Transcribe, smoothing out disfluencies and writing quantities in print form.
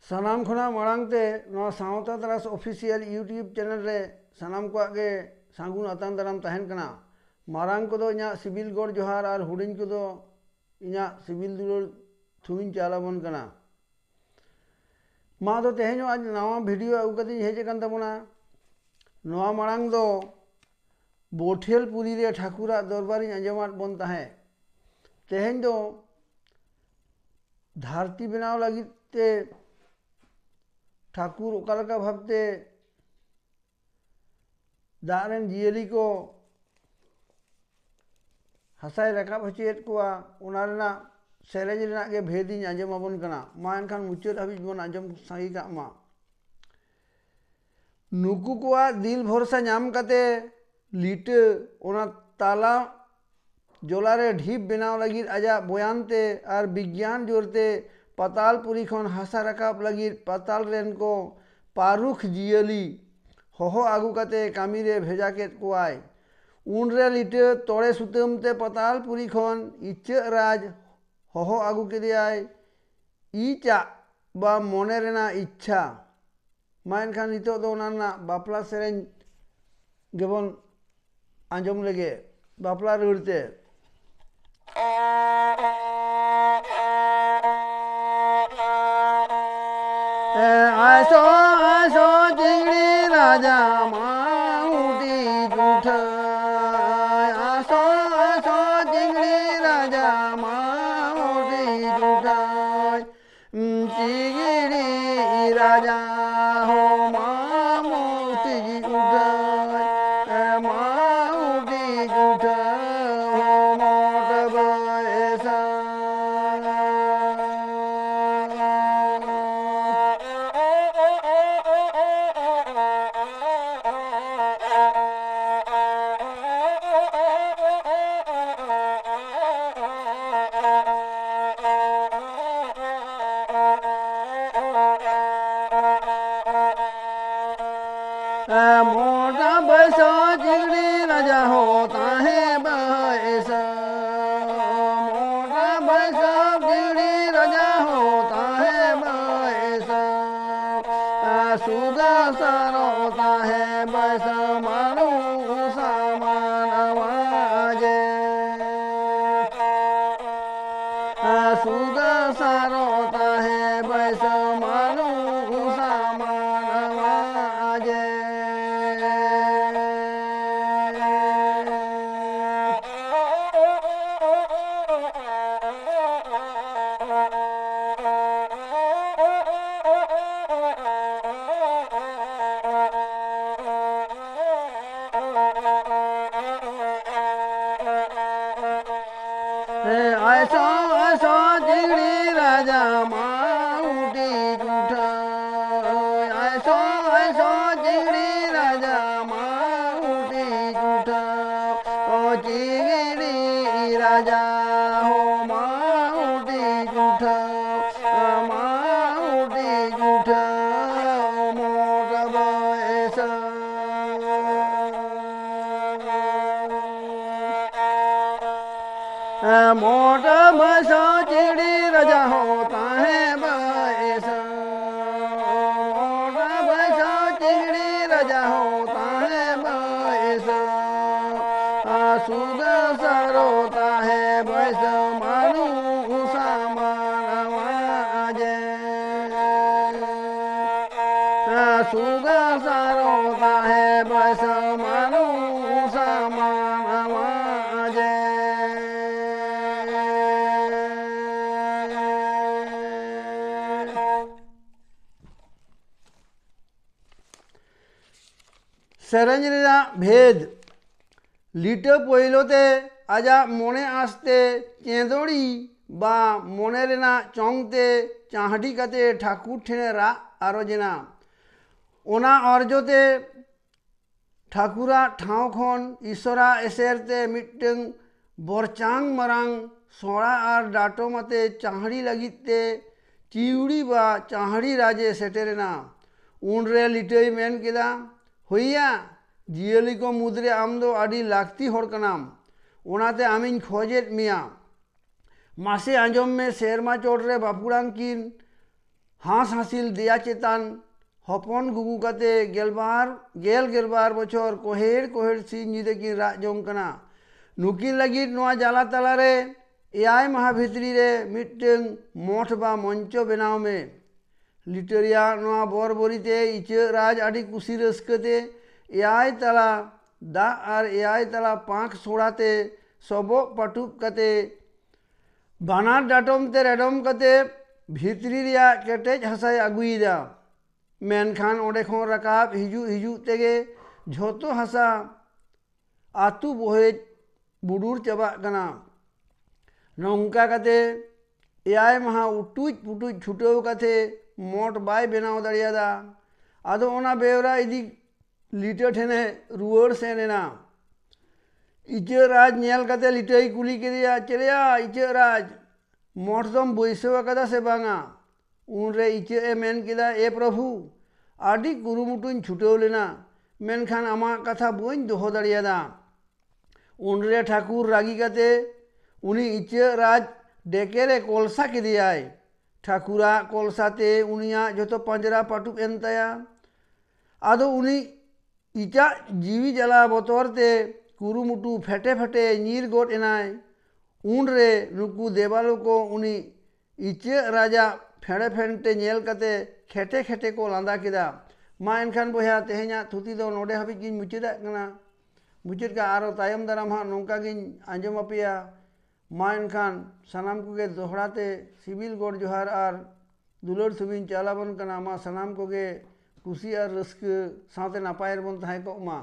सानाम खुना मांगते सावता तरास ऑफिशियल यूट्यूब चैनल रे सानाम को आगे सांगुन आतान दाराम तहन कना मारांग को इना सिविल गौर जोहार और हुडिंग को इना सिविल दुलर थुइन चालाबन कना मा दो तेहें आज नवा वीडियो अगुकती हेजन तबना नवा मांग दो बोठेलपुरी रे ठाकुरा दरबारी आंजमात बन ताहे तेहें दो धारती बनाव लगिते ठाकुर ओकालका भावते दारेन जियली को हसाय रकाब हचेत कोआ उनारना सेरेज रेना के भेदी आंजमाबन कना मा एनखान मुचाद हाबिज बन आंजम सांगी का मा नुकु कोआ दिल भरोसा नाम कते लीटे ओना ताला जोलारे ढीप बनाव लगी आजा बयानते और विज्ञान जोरते पातालपुरी खन हासा रकाब लगी पाताल रेन को पारुख जियली होहो आगु कते कामी रे भेजा के कोआय उन रे लिटे तोड़े सुतमते पातालपुरी खन इच्चे राज होहो आगु के दियाय इचा बा मोने रेना इच्छा मा एनखान नितो दो नाना बापला सेरेन गेबन आंजम लगे बापला रुड़ते आसो आसो चिंगड़ी राजा माउटी जूठ आसो आसो चिंगड़ी राजा माउटी जूठ चिंगड़ी राजा हो माउटी जूठ माउटी जूठ हो मोट बयसा मोटा बैसा चिंगड़ी राजा होता है बैसा मोटा बैसा चिंगड़ी राजा होता है बैसा सुगा सारा होता है बैसा मारू सामान आवाजे सुगा सारा होता है बैसा मारू सामान आवाजे ऐसा ऐसा चिंगड़ी राजा माउटी जूठ ऐसा ऐसा चिंगड़ी राजा माउटी जूठ ओ चिंगड़ी राजा हो माउटी जूठ माउटी जूठ मोट बयसा मोटा बैसा चिंगड़ी राजा होता है बैसा मोटा बैसा चिंगड़ी राजा होता है बैसा सुगा सर होता है बैसा मारू सामान आवाजे सुगा सर होता है बैसा मारू सामान आवाजे सेरेंज रेना भेद लिटे पहिलोते आजा मोने आसते चेंदोड़ी बा मोने रेना चौंगते चाहडी कते ठाकुर ठेने रा आरोजना ओना अर्जोते ठाकुरा ठाव खन ईश्वरा एसेरते मिट्टन बरचांग मरांग सोड़ा और डाटो मते चाहड़ी लगिते चिउड़ी बा चाहड़ी राजे सेटेरेना उनरे लिटे मेन केदा होइया जियली को मुद्रे आम दो आडी लागती होड़ कनाम ओनाते आमिन खोजेत मिया मासे आंजम में शेरमा चोट रे बापुड़ांग किन हाँस हासिल देया चेतान हपन गुगु कते गेलबार बछर कोहेड़ कोहेड़ सिंह nyide की राज जोंग कना नुकिन लगी नोआ जाला तलारे एआई माह भितरी रे मिट्टन मठ बा मंचो बनाव में लिटरिया नोआ बरबरीते इचाक राज आदि कुसी रस्कते एआई तला दा और एआई तला पाँख सोड़ाते सबक पाटुक कते बानार डाटम ते रेडम कते भितरी रिया केटेज हसाय अगुईदा मेनखान ओंडे खन रकाब हिजू तेगे झोतो हसा आतु बोहेज बुडूर चाबा कना नौका कते एआई महा उटुज पुटुज छुटाव कते मोट बाय बनाव दाड़ियादा आदो ओना बेवरा इदी लिटर ठेने रुआड़ सेनेना इचाक राज नेल कते लिटई कुली केदिया चलेया इचाक राज मोट दम बैसव कदा से बांगा उनरे इचाक ए मेन केदा ए प्रभु आदि कुरुमुटुन छुटाव लेना मेनखान आमा कथा बइन दोहो दाड़ियादा उनरे ठाकुर रागी कते उनी इचाक राज डेकेरे कोलसा केदियाय ठाकुरा कोलसाते उनिया जोतो पंजरा पाटुक एन ताया आदो उनी इचाक जीवी जला बतोरते कुरुमुटु फेटे फेटे नीर गोट एनाय उनरे नुकु देवालो को उनी इचाक राजा फेड़े फेंटे नेल कते खेटे खेटे को लांदा केदा मा एनखान बया तेहेኛ थुती दो नोडे हाबि गिन मुचादा कना मुचाद का आरो तायम दाराम हा नौका गिन आंजम अपेया मा एनखान सानाम कोगे दोहराते सिविल गोड जोहार और दुलर सुबिन चालाबन कना मा सानाम कोगे कुसी और रस्क साथे नापायर बन ताहे को मा।